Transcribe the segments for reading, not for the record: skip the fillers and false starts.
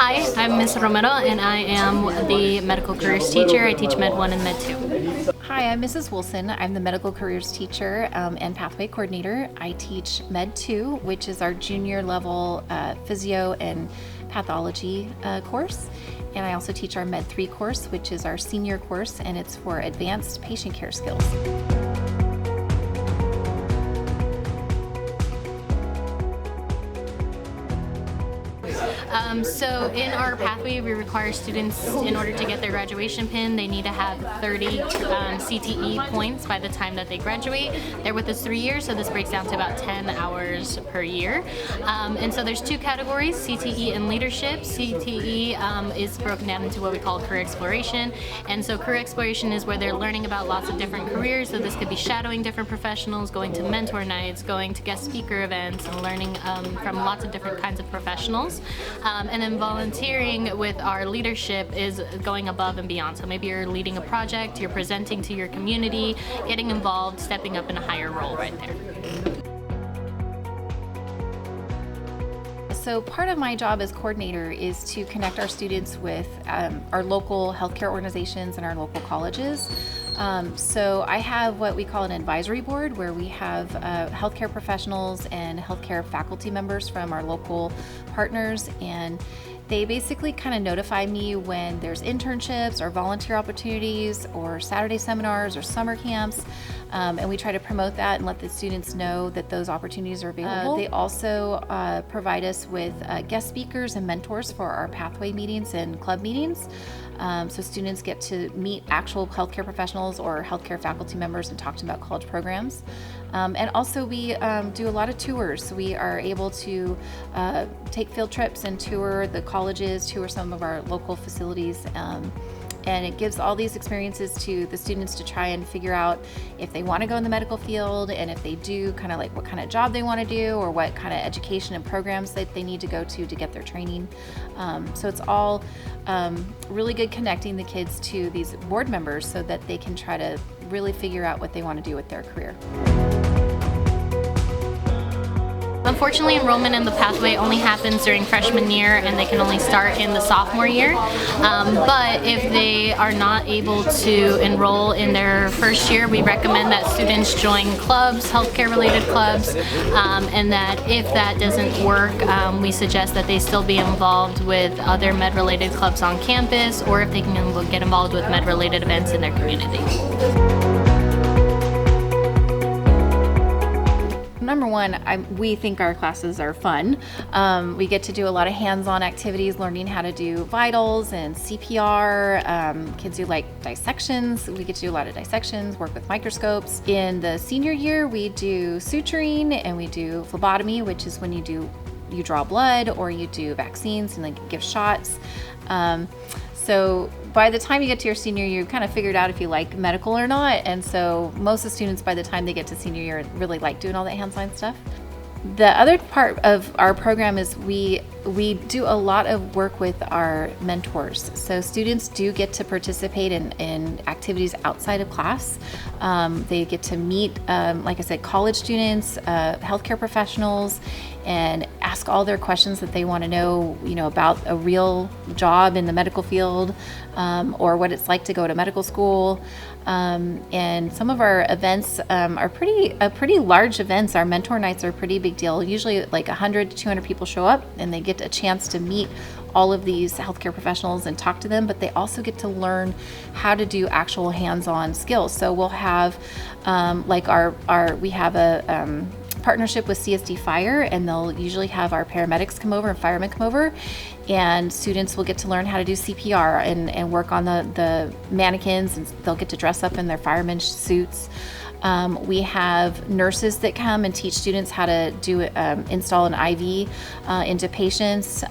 Hi, I'm Ms. Romero and I am the medical careers teacher. I teach Med 1 and Med 2. Hi, I'm Mrs. Wilson. I'm the medical careers teacher and pathway coordinator. I teach Med 2, which is our junior level physio and pathology course. And I also teach our Med 3 course, which is our senior course, and it's for advanced patient care skills. So in our pathway, we require students, in order to get their graduation pin, they need to have 30 CTE points by the time that they graduate. They're with us 3 years, so this breaks down to about 10 hours per year. And so there's two categories, CTE and leadership. CTE is broken down into what we call career exploration. And so career exploration is where they're learning about lots of different careers. So this could be shadowing different professionals, going to mentor nights, going to guest speaker events, and learning from lots of different kinds of professionals. And then volunteering with our leadership is going above and beyond. So maybe you're leading a project, you're presenting to your community, getting involved, stepping up in a higher role right there. So part of my job as coordinator is to connect our students with our local healthcare organizations and our local colleges. So I have what we call an advisory board, where we have healthcare professionals and healthcare faculty members from our local partners, and they basically kind of notify me when there's internships or volunteer opportunities or Saturday seminars or summer camps, and we try to promote that and let the students know that those opportunities are available. They also provide us with guest speakers and mentors for our pathway meetings and club meetings. So students get to meet actual healthcare professionals or healthcare faculty members and talk to them about college programs. And also we do a lot of tours. So we are able to take field trips and tour the colleges, tour some of our local facilities. And it gives all these experiences to the students to try and figure out if they want to go in the medical field, and if they do, kind of like what kind of job they want to do, or what kind of education and programs that they need to go to get their training. So it's all really good connecting the kids to these board members so that they can try to really figure out what they want to do with their career. Unfortunately, enrollment in the pathway only happens during freshman year, and they can only start in the sophomore year. But if they are not able to enroll in their first year, we recommend that students join clubs, healthcare related clubs, and that if that doesn't work, we suggest that they still be involved with other med related clubs on campus, or if they can get involved with med related events in their community. Number one, we think our classes are fun. We get to do a lot of hands-on activities, learning how to do vitals and CPR. Kids do like dissections. We get to do a lot of dissections, work with microscopes. In the senior year, we do suturing and we do phlebotomy, which is when you draw blood or you do vaccines and like give shots. So by the time you get to your senior year, you've kind of figured out if you like medical or not. And so most of the students, by the time they get to senior year, really like doing all that hands-on stuff. The other part of our program is we do a lot of work with our mentors. So students do get to participate in activities outside of class. They get to meet, like I said, college students, healthcare professionals, and ask all their questions that they want to know, about a real job in the medical field, or what it's like to go to medical school. And some of our events are pretty large events. Our mentor nights are a pretty big deal. Usually like 100 to 200 people show up, and they get a chance to meet all of these healthcare professionals and talk to them, but they also get to learn how to do actual hands-on skills. So we'll have we have a partnership with CSD Fire, and they'll usually have our paramedics come over and firemen come over, and students will get to learn how to do CPR and work on the mannequins, and they'll get to dress up in their fireman suits. We have nurses that come and teach students how to install an IV into patients.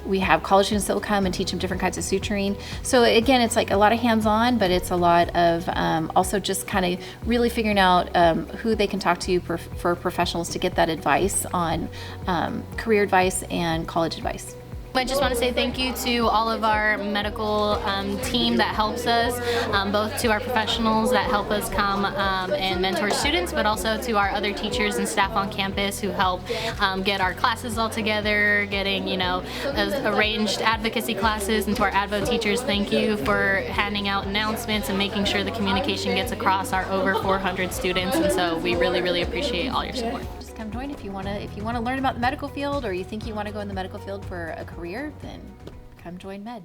We have college students that will come and teach them different kinds of suturing. So again, it's like a lot of hands-on, but it's a lot of also just kind of really figuring out who they can talk to for professionals to get that advice on career advice and college advice. I just want to say thank you to all of our medical team that helps us, both to our professionals that help us come and mentor students, but also to our other teachers and staff on campus who help get our classes all together, getting, arranged advocacy classes, and to our ADVO teachers, thank you for handing out announcements and making sure the communication gets across our over 400 students, and so we really, really appreciate all your support. Come join if you want to learn about the medical field, or you think you want to go in the medical field for a career, then come join Med.